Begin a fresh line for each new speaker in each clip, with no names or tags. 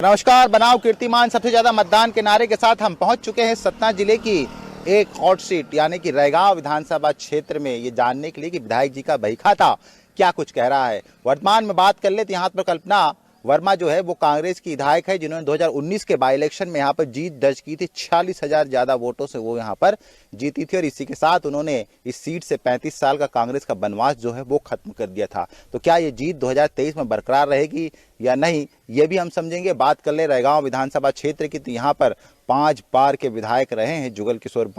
नमस्कार, बनाओ कीर्तिमान सबसे ज्यादा मतदान के नारे के साथ हम पहुंच चुके हैं सतना जिले की एक हॉट सीट यानी कि रैगांव विधानसभा क्षेत्र में, ये जानने के लिए कि विधायक जी का बहीखाता क्या कुछ कह रहा है। वर्तमान में बात कर ले तो यहाँ पर कल्पना वर्मा जो है वो कांग्रेस की विधायक है, जिन्होंने 2019 के बाई इलेक्शन में यहाँ पर जीत दर्ज की थी। 46,000 ज्यादा वोटों से वो यहाँ पर जीती थी और इसी के साथ उन्होंने इस सीट से 35 साल का कांग्रेस का वनवास जो है वो खत्म कर दिया था। तो क्या ये जीत 2023 में बरकरार रहेगी या नहीं, ये भी हम समझेंगे। बात कर ले रैगांव विधानसभा क्षेत्र की, तो यहाँ पर 5 बार के विधायक रहे हैं जुगल किशोर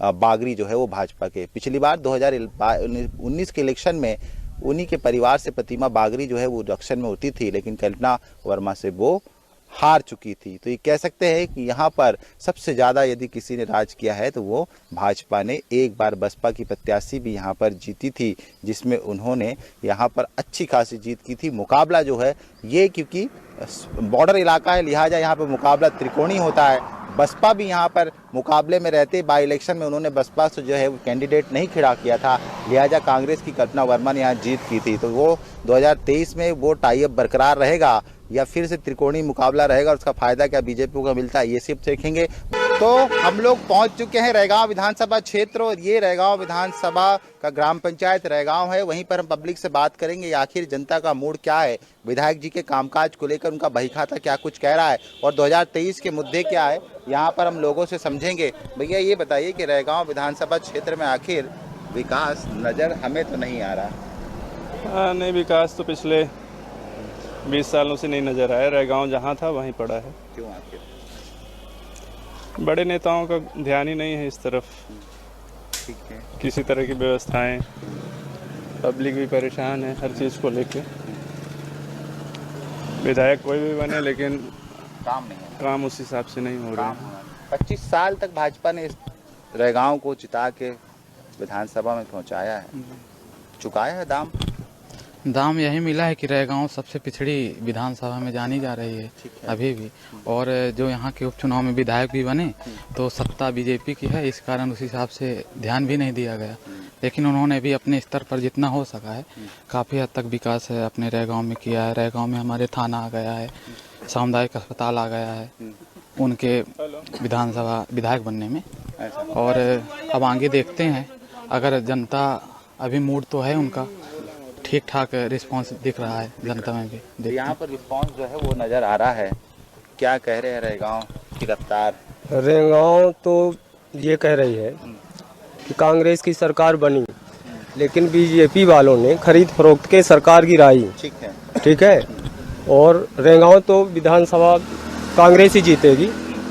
बागरी जो है वो भाजपा के। पिछली बार 2019 के इलेक्शन में उन्हीं के परिवार से प्रतिमा बागरी जो है वो इलेक्शन में होती थी, लेकिन कल्पना वर्मा से वो हार चुकी थी। तो ये कह सकते हैं कि यहाँ पर सबसे ज़्यादा यदि किसी ने राज किया है तो वो भाजपा ने। एक बार बसपा की प्रत्याशी भी यहाँ पर जीती थी, जिसमें उन्होंने यहाँ पर अच्छी खासी जीत की थी। मुकाबला जो है ये, क्योंकि बॉर्डर इलाका है, लिहाजा यहाँ पर मुकाबला त्रिकोणीय होता है। बसपा भी यहाँ पर मुकाबले में रहते, बाई इलेक्शन में उन्होंने बसपा से जो है वो कैंडिडेट नहीं खड़ा किया था, लिहाजा कांग्रेस की कल्पना वर्मा ने यहाँ जीत की थी। तो वो 2023 में वो टाई अप बरकरार रहेगा या फिर से त्रिकोणीय मुकाबला रहेगा और उसका फायदा क्या बीजेपी को मिलता है, ये सब देखेंगे। तो हम लोग पहुंच चुके हैं रैगांव विधानसभा क्षेत्र और ये रैगांव विधानसभा का ग्राम पंचायत रैगांव है। वहीं पर हम पब्लिक से बात करेंगे आखिर जनता का मूड क्या है, विधायक जी के कामकाज को लेकर उनका बहीखाता क्या कुछ कह रहा है और 2023 के मुद्दे क्या है, यहाँ पर हम लोगों से समझेंगे। भैया ये बताइए कि रैगांव विधानसभा क्षेत्र में आखिर विकास नज़र हमें तो नहीं आ रहा।
नहीं, विकास तो पिछले 20 सालों से नहीं नजर आया। रैगांव जहाँ था वहीं पड़ा है।
क्यों आखिर?
बड़े नेताओं का ध्यान ही नहीं है इस तरफ।
ठीक है,
किसी तरह की व्यवस्थाएं, पब्लिक भी परेशान है हर चीज़ को लेके। विधायक कोई भी बने लेकिन
काम नहीं है,
काम उस हिसाब से नहीं हो रहा है।
25 साल तक भाजपा ने इस रैगांव को जिता के विधानसभा में पहुंचाया है, चुकाया है दाम
यही मिला है कि रैगांव सबसे पिछड़ी विधानसभा में जानी जा रही है अभी भी। और जो यहाँ के उपचुनाव में विधायक भी बने तो सत्ता बीजेपी की है, इस कारण उस हिसाब से ध्यान भी नहीं दिया गया। लेकिन उन्होंने भी अपने स्तर पर जितना हो सका है काफ़ी हद तक विकास है अपने रैगांव में किया है। रैगांव में हमारे थाना आ गया है, सामुदायिक अस्पताल आ गया है उनके विधानसभा विधायक बनने में। और अब आगे देखते हैं, अगर जनता अभी मूड तो है उनका ठीक ठाक रिस्पांस दिख रहा है जनता में भी।
यहाँ पर रिस्पांस जो है वो नज़र आ रहा है। क्या कह रहे हैं रैगांव की रफ्तार?
रैगांव तो ये कह रही है कि कांग्रेस की सरकार बनी, लेकिन बीजेपी वालों ने खरीद फरोख्त के सरकार गिराई। ठीक है। और रैगांव तो विधानसभा कांग्रेस ही जीतेगी।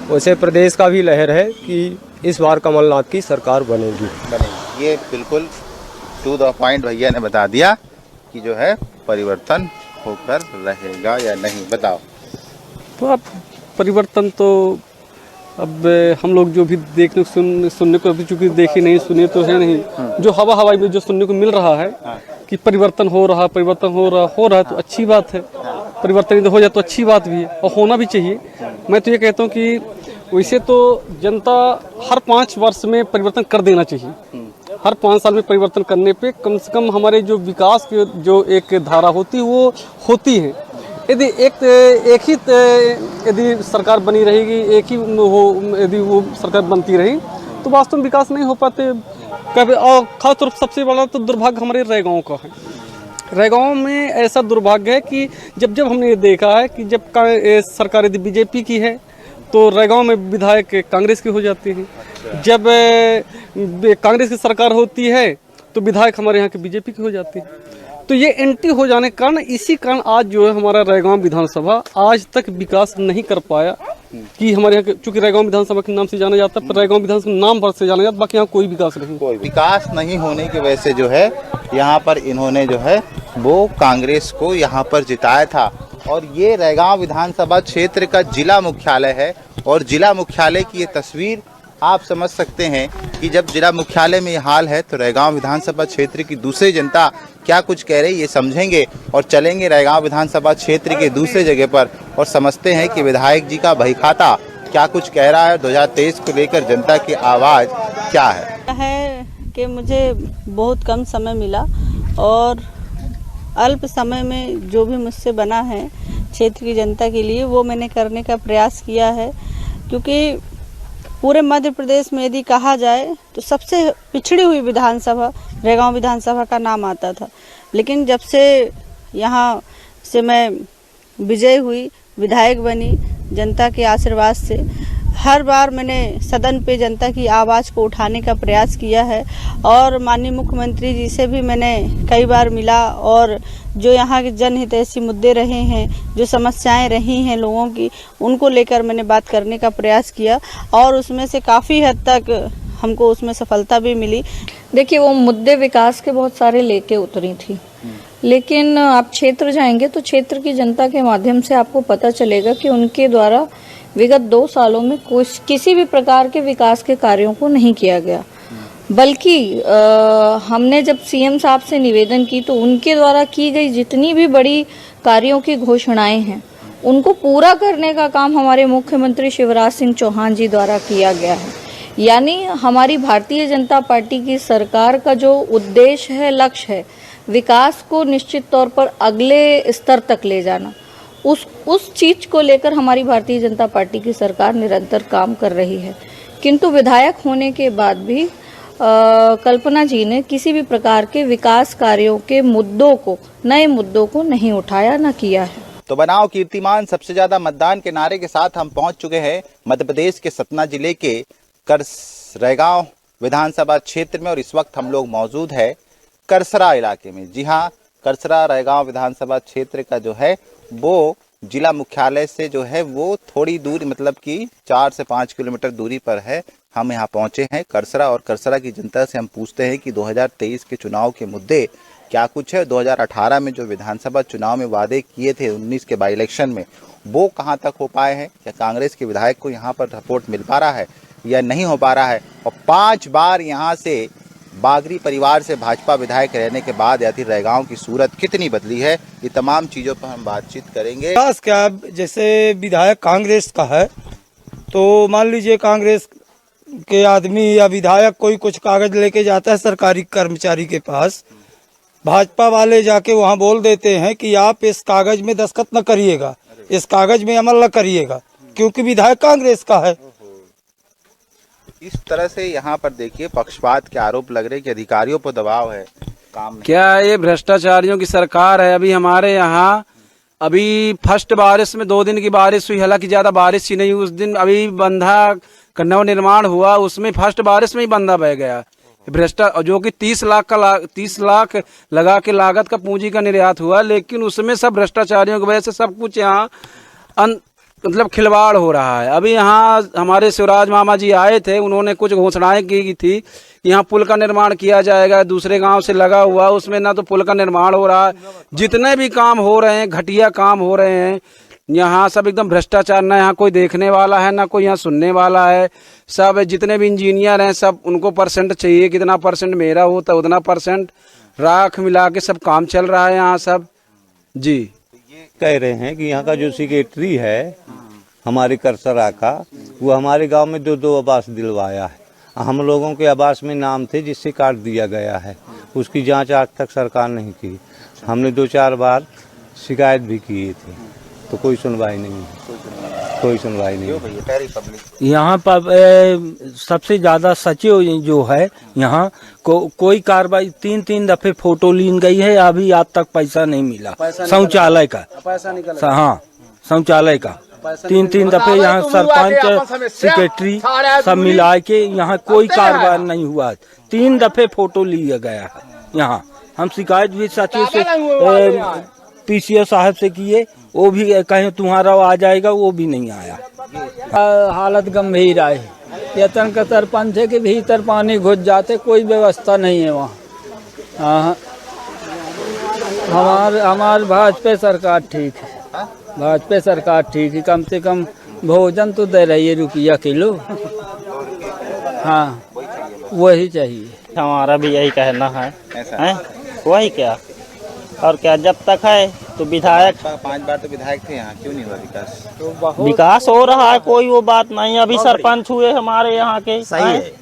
वैसे प्रदेश का भी लहर है कि इस बार कमलनाथ की सरकार बनेगी।
ये बिल्कुल टू द पॉइंट भैया ने बता दिया कि जो है परिवर्तन होकर रहेगा या नहीं, बताओ।
तो अब परिवर्तन तो अब हम लोग जो भी देखने सुनने को अभी चूंकि देखे नहीं सुने तो है नहीं। जो हवाई में जो सुनने को मिल रहा है कि परिवर्तन हो रहा है तो अच्छी बात है। परिवर्तन हो जाए तो अच्छी बात भी है और होना भी चाहिए। मैं तो ये कहता हूँ कि वैसे तो जनता हर 5 वर्ष में परिवर्तन कर देना चाहिए। हर 5 साल में परिवर्तन करने पे कम से कम हमारे जो विकास की जो एक धारा होती है वो होती है। यदि एक ही यदि सरकार बनी रहेगी, एक ही यदि वो सरकार बनती रही तो वास्तव में विकास नहीं हो पाते कभी। और खासतौर पर सबसे बड़ा तो दुर्भाग्य हमारे रैगांव का है। रैगांव में ऐसा दुर्भाग्य है कि जब हमने ये देखा है कि जब सरकार यदि बीजेपी की है तो रैगांव में विधायक कांग्रेस के हो जाते हैं। जब कांग्रेस की सरकार होती है तो विधायक हमारे यहाँ के बीजेपी के हो जाते हैं। तो ये एंटी हो जाने के कारण, इसी कारण आज जो है हमारा रैगांव विधानसभा आज तक विकास नहीं कर पाया। कि हमारे यहाँ चूंकि रैगांव विधानसभा के नाम से जाना जाता है, पर रैगांव विधानसभा नाम भर से जाना जाता, बाकी यहाँ कोई विकास नहीं।
कोई विकास नहीं होने की वजह से जो है यहाँ पर इन्होंने जो है वो कांग्रेस को यहाँ पर जिताया था। और ये रैगांव विधानसभा क्षेत्र का जिला मुख्यालय है और जिला मुख्यालय की ये तस्वीर आप समझ सकते हैं कि जब जिला मुख्यालय में ये हाल है तो रैगांव विधानसभा क्षेत्र की दूसरी जनता क्या कुछ कह रही है ये समझेंगे और चलेंगे रैगांव विधानसभा क्षेत्र के दूसरे जगह पर और समझते हैं कि विधायक जी का बहीखाता क्या कुछ कह रहा है। 2023 को लेकर जनता की आवाज़ क्या है
कि मुझे बहुत कम समय मिला और अल्प समय में जो भी मुझसे बना है क्षेत्र की जनता के लिए वो मैंने करने का प्रयास किया है, क्योंकि पूरे मध्य प्रदेश में यदि कहा जाए तो सबसे पिछड़ी हुई विधानसभा रैगांव विधानसभा का नाम आता था। लेकिन जब से यहाँ से मैं विजय हुई, विधायक बनी, जनता के आशीर्वाद से हर बार मैंने सदन पे जनता की आवाज़ को उठाने का प्रयास किया है और माननीय मुख्यमंत्री जी से भी मैंने कई बार मिला और जो यहाँ के जनहितैषी मुद्दे रहे हैं, जो समस्याएं रही हैं लोगों की, उनको लेकर मैंने बात करने का प्रयास किया और उसमें से काफ़ी हद तक हमको उसमें सफलता भी मिली।
देखिए, वो मुद्दे विकास के बहुत सारे लेके उतरी थी, लेकिन आप क्षेत्र जाएंगे तो क्षेत्र की जनता के माध्यम से आपको पता चलेगा कि उनके द्वारा विगत 2 सालों में किसी भी प्रकार के विकास के कार्यों को नहीं किया गया। बल्कि हमने जब सीएम साहब से निवेदन की तो उनके द्वारा की गई जितनी भी बड़ी कार्यों की घोषणाएं हैं उनको पूरा करने का काम हमारे मुख्यमंत्री शिवराज सिंह चौहान जी द्वारा किया गया है। यानी हमारी भारतीय जनता पार्टी की सरकार का जो उद्देश्य है, लक्ष्य है, विकास को निश्चित तौर पर अगले स्तर तक ले जाना, उस चीज को लेकर हमारी भारतीय जनता पार्टी की सरकार निरंतर काम कर रही है। किंतु विधायक होने के बाद भी कल्पना जी ने किसी भी प्रकार के विकास कार्यों के मुद्दों को, नए मुद्दों को नहीं उठाया, न किया है।
तो बनाओ कीर्तिमान सबसे ज्यादा मतदान के नारे के साथ हम पहुंच चुके हैं मध्य प्रदेश के सतना जिले के रैगांव विधानसभा क्षेत्र में और इस वक्त हम लोग मौजूद है करसरा इलाके में। जी हाँ, करसरा रैगांव विधानसभा क्षेत्र का जो है वो जिला मुख्यालय से जो है वो थोड़ी दूर, मतलब कि 4 से 5 किलोमीटर दूरी पर है। हम यहाँ पहुँचे हैं करसरा और करसरा की जनता से हम पूछते हैं कि 2023 के चुनाव के मुद्दे क्या कुछ है। 2018 में जो विधानसभा चुनाव में वादे किए थे 19 के बाई इलेक्शन में, वो कहाँ तक हो पाए हैं, या कांग्रेस के विधायक को यहाँ पर सपोर्ट मिल पा रहा है या नहीं हो पा रहा है। और 5 बार यहाँ से बागरी परिवार से भाजपा विधायक रहने के बाद या फिर रैगांव की सूरत कितनी बदली है, ये तमाम चीज़ों पर हम बातचीत करेंगे।
खास क्या, जैसे विधायक कांग्रेस का है तो मान लीजिए कांग्रेस के आदमी या विधायक कोई कुछ कागज लेके जाता है सरकारी कर्मचारी के पास, भाजपा वाले जाके वहाँ बोल देते हैं कि आप इस कागज में दस्तखत न करिएगा, इस कागज में अमल न करिएगा, क्योंकि विधायक कांग्रेस का है।
इस तरह से यहाँ पर देखिए पक्षपात के आरोप लग रहे कि अधिकारियों पर दबाव है, काम नहीं।
क्या ये भ्रष्टाचारियों की सरकार है। अभी हमारे यहाँ अभी फर्स्ट बारिश में 2 दिन की बारिश हुई, हालांकि ज्यादा बारिश ही नहीं, उस दिन अभी बंधा का नव निर्माण हुआ, उसमें फर्स्ट बारिश में ही बंधा बह गया। जो कि 30 लाख लगा के लागत का पूंजी का निर्यात हुआ, लेकिन उसमें सब भ्रष्टाचारियों की वजह से सब कुछ यहाँ मतलब खिलवाड़ हो रहा है। अभी यहाँ हमारे शिवराज मामा जी आए थे, उन्होंने कुछ घोषणाएं की थी, यहाँ पुल का निर्माण किया जाएगा, दूसरे गांव से लगा हुआ, उसमें ना तो पुल का निर्माण हो रहा है, जितने भी काम हो रहे हैं घटिया काम हो रहे हैं यहाँ, सब एकदम भ्रष्टाचार। ना यहाँ कोई देखने वाला है, ना कोई यहाँ सुनने वाला है। सब जितने भी इंजीनियर हैं सब उनको परसेंट चाहिए, कितना परसेंट मेरा होता उतना परसेंट, राख मिला के सब काम चल रहा है यहाँ सब। जी,
कह रहे हैं कि यहाँ का जो सेक्रेटरी है हमारे करसरा का, वो हमारे गांव में 2 आवास दिलवाया है। हम लोगों के आवास में नाम थे जिससे काट दिया गया है, उसकी जांच आज तक सरकार नहीं की। हमने 2-4 बार शिकायत भी की थी तो कोई सुनवाई नहीं है, कोई सुनवाई नहीं।
यहाँ पर सबसे ज्यादा सचिव जो है यहाँ कोई कार्रवाई, 3 दफे फोटो ली गई है, अभी आज तक पैसा नहीं मिला। शौचालय का हाँ, शौचालय का 3 दफे यहाँ सरपंच सेक्रेटरी सब मिला के यहाँ कोई कार्रवाई नहीं हुआ। 3 दफे फोटो लिया गया है यहाँ। हम शिकायत भी सचिव से पीसीओ साहब से किए, वो भी कहीं तुम्हारा आ जाएगा, वो भी नहीं आया।
हालत गंभीर है। यतन का सरपंच है कि भीतर पानी घुस जाते, कोई व्यवस्था नहीं है वहाँ। हमार भाजपा सरकार ठीक है, भाजपा सरकार ठीक है, कम से कम भोजन तो दे रही है ₹1 किलो। हाँ, वही चाहिए।
हमारा भी यही कहना है, वही क्या और क्या। जब तक है तो विधायक
5 बार तो विधायक थे यहाँ, क्यों नहीं हुआ विकास?
तो विकास हो रहा है, कोई वो बात नहीं। अभी सरपंच हुए हमारे यहाँ के,
सही है,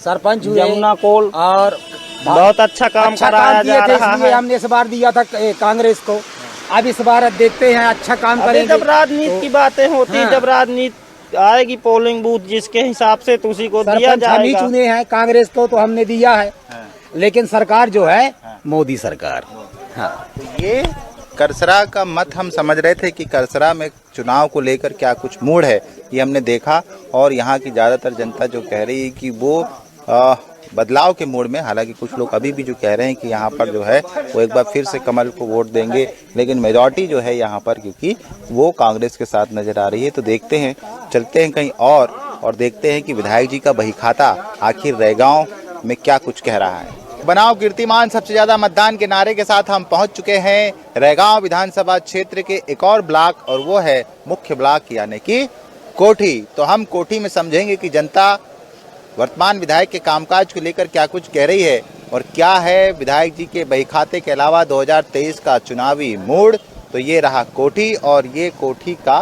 सरपंच हुए
यमुना कोल, और बहुत अच्छा काम कराया जा रहा है।
हमने इस बार दिया था कांग्रेस को,
अब इस बार देखते हैं अच्छा काम
अभी
करेंगे।
जब राजनीति की बातें होती
हाँ।
जब राजनीति आएगी पोलिंग बूथ जिसके हिसाब से तो उसी को दिया
सरपंच हम ही
जाएगा।
चुने हैं, कांग्रेस को तो हमने दिया है, लेकिन सरकार जो है मोदी सरकार। हाँ।
ये करसरा का मत हम समझ रहे थे कि करसरा में चुनाव को लेकर क्या कुछ मूड है, ये हमने देखा। और यहाँ की ज़्यादातर जनता जो कह रही है कि वो बदलाव के मूड में, हालांकि कुछ लोग अभी भी जो कह रहे हैं कि यहाँ पर जो है वो एक बार फिर से कमल को वोट देंगे, लेकिन मेजॉरिटी जो है यहाँ पर क्योंकि वो कांग्रेस के साथ नजर आ रही है। तो देखते हैं, चलते हैं कहीं और देखते हैं कि विधायक जी का बही खाता आखिर रैगांव में क्या कुछ कह रहा है। बनाओ कीर्तिमान सबसे ज्यादा मतदान के नारे के साथ हम पहुंच चुके हैं रैगांव विधानसभा क्षेत्र के एक और ब्लॉक, और वो है मुख्य ब्लॉक यानी कि कोठी। तो हम कोठी में समझेंगे कि जनता वर्तमान विधायक के कामकाज को लेकर क्या कुछ कह रही है और क्या है विधायक जी के बही खाते के अलावा 2023 का चुनावी मूड। तो ये रहा कोठी, और ये कोठी का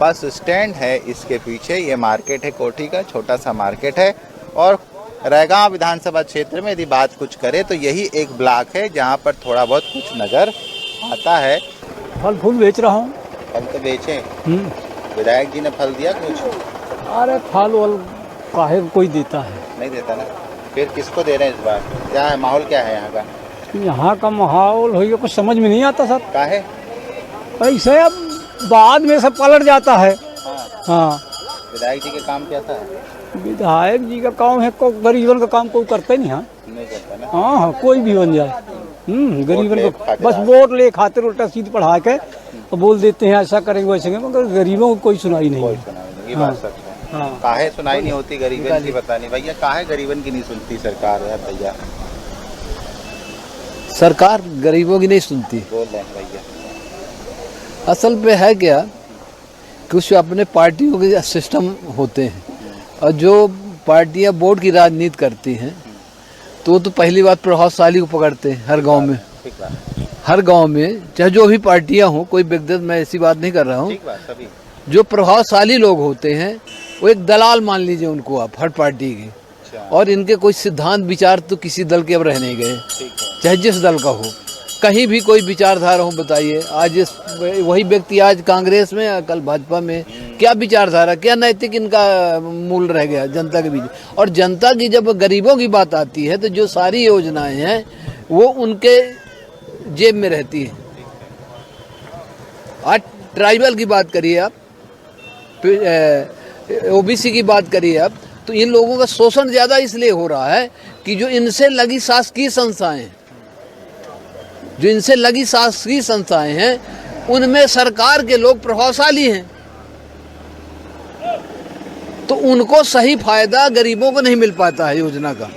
बस स्टैंड है, इसके पीछे ये मार्केट है, कोठी का छोटा सा मार्केट है। और रैगांव विधानसभा क्षेत्र में यदि बात कुछ करें तो यही एक ब्लॉक है जहाँ पर थोड़ा बहुत कुछ नजर आता है।
फल फूल बेच रहा हूँ।
फल तो बेचे, विधायक जी ने फल दिया कुछ?
अरे फल वल काहे कोई देता है?
नहीं देता ना, फिर किसको दे रहे हैं इस बार? क्या है माहौल, क्या है यहाँ का?
यहाँ का माहौल हो कुछ समझ में नहीं आता सर।
काहे?
ऐसे अब बाद में सब पलट जाता है। हाँ।
विधायक जी के काम कैसा है?
विधायक जी का काम है को गरीबन का काम कोई करते नहीं। हाँ
नहीं करता ना।
हाँ, कोई भी बन जाए गरीबन को बस वोट ले खातिर उल्टा सीध पढ़ा के और बोल देते हैं ऐसा करेंगे वैसे करेंगे, मगर गरीबों को कोई सुनाई नहीं।
ये बात सच है। हाँ। काहे सुनाई नहीं होती गरीबन की, पता नहीं भैया काहे गरीबन की नहीं सुनती सरकार है भैया?
सरकार गरीबों की नहीं सुनती।
बोल रहे हैं भैया।
असल पे है क्या, कुछ अपने पार्टियों के सिस्टम होते हैं, और जो पार्टियां बोर्ड की राजनीति करती हैं तो पहली बात प्रभावशाली को पकड़ते हैं हर गांव में। हर गांव में चाहे जो भी पार्टियां हों, कोई व्यक्तिगत मैं ऐसी बात नहीं कर रहा हूँ, जो प्रभावशाली लोग होते हैं वो एक दलाल मान लीजिए उनको आप, हर पार्टी के। और इनके कोई सिद्धांत विचार तो किसी दल के अब रह नहीं गए, चाहे जिस दल का हो, कहीं भी कोई विचारधारा हो बताइए। आज वही व्यक्ति आज कांग्रेस में, कल भाजपा में, क्या विचारधारा, क्या नैतिक इनका मूल रह गया जनता के बीच। और जनता की जब गरीबों की बात आती है तो जो सारी योजनाएं हैं वो उनके जेब में रहती है। आज ट्राइबल की बात करिए आप, ओबीसी की बात करिए आप, तो इन लोगों का शोषण ज्यादा इसलिए हो रहा है कि जो इनसे लगी शासकीय संस्थाएं, जो इनसे लगी शासकीय संस्थाएं हैं उनमें सरकार के लोग प्रभावशाली हैं, तो उनको सही फायदा गरीबों को नहीं मिल पाता है योजना का।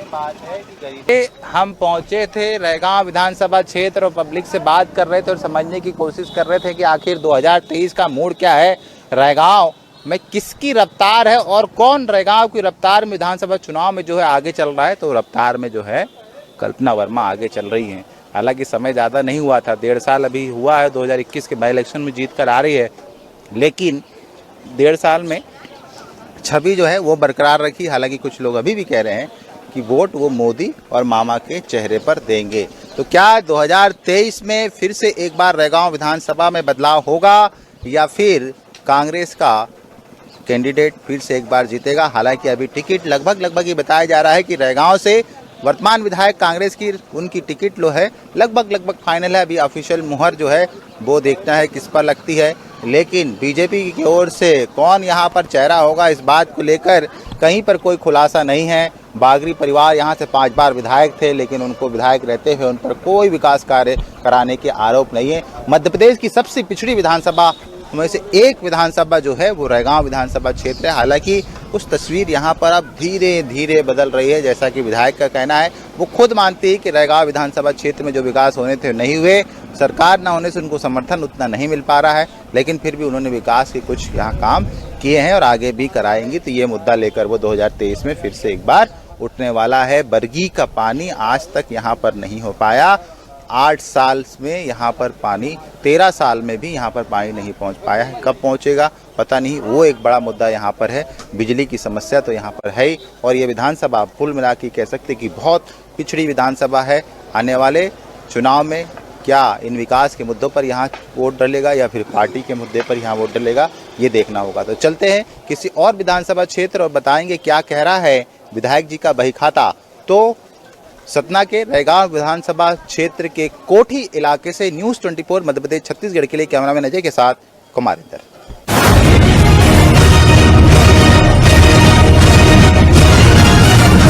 हम पहुंचे थे रैगांव विधानसभा क्षेत्र और पब्लिक से बात कर रहे थे और समझने की कोशिश कर रहे थे कि आखिर 2023 का मूड क्या है, रैगांव में किसकी रफ्तार है और कौन रैगांव की रफ्तार में विधानसभा चुनाव में जो है आगे चल रहा है। तो रफ्तार में जो है कल्पना वर्मा आगे चल रही हैं। हालांकि समय ज़्यादा नहीं हुआ था, 1.5 साल अभी हुआ है, 2021 के बाई इलेक्शन में जीत कर आ रही है, लेकिन 1.5 साल में छवि जो है वो बरकरार रखी। हालांकि कुछ लोग अभी भी कह रहे हैं कि वोट वो मोदी और मामा के चेहरे पर देंगे। तो क्या 2023 में फिर से एक बार रैगांव विधानसभा में बदलाव होगा या फिर कांग्रेस का कैंडिडेट फिर से एक बार जीतेगा? हालांकि अभी टिकट लगभग ये बताया जा रहा है कि रैगांव से वर्तमान विधायक कांग्रेस की उनकी टिकट लो है लगभग फाइनल है। अभी ऑफिशियल मुहर जो है वो देखना है किस पर लगती है, लेकिन बीजेपी की ओर से कौन यहाँ पर चेहरा होगा इस बात को लेकर कहीं पर कोई खुलासा नहीं है। बागरी परिवार यहाँ से 5 बार विधायक थे, लेकिन उनको विधायक रहते हुए उन पर कोई विकास कार्य कराने के आरोप नहीं है। मध्य प्रदेश की सबसे पिछड़ी विधानसभा में से एक विधानसभा जो है वो रैगांव विधानसभा क्षेत्र है। हालांकि उस तस्वीर यहाँ पर अब धीरे धीरे बदल रही है, जैसा कि विधायक का कहना है। वो खुद मानती है कि रैगांव विधानसभा क्षेत्र में जो विकास होने थे नहीं हुए, सरकार न होने से उनको समर्थन उतना नहीं मिल पा रहा है, लेकिन फिर भी उन्होंने विकास के कुछ यहाँ काम किए हैं और आगे भी कराएंगी। तो ये मुद्दा लेकर वो 2023 में फिर से एक बार उठने वाला है। बरगी का पानी आज तक यहाँ पर नहीं हो पाया, 8 साल में यहाँ पर पानी, 13 साल में भी यहाँ पर पानी नहीं पहुँच पाया है। कब पहुँचेगा पता नहीं, वो एक बड़ा मुद्दा यहाँ पर है। बिजली की समस्या तो यहाँ पर है ही, और ये विधानसभा कुल मिला के कह सकते कि बहुत पिछड़ी विधानसभा है। आने वाले चुनाव में क्या इन विकास के मुद्दों पर यहाँ वोट डलेगा या फिर पार्टी के मुद्दे पर यहाँ वोट डलेगा, ये देखना होगा। तो चलते हैं किसी और विधानसभा क्षेत्र और बताएंगे क्या कह रहा है विधायक जी का बही खाता। तो सतना के रैगांव विधानसभा क्षेत्र के कोठी इलाके से न्यूज़ 24 मध्य प्रदेश छत्तीसगढ़ के लिए कैमरामैन अजय के साथ कुमार इंदर।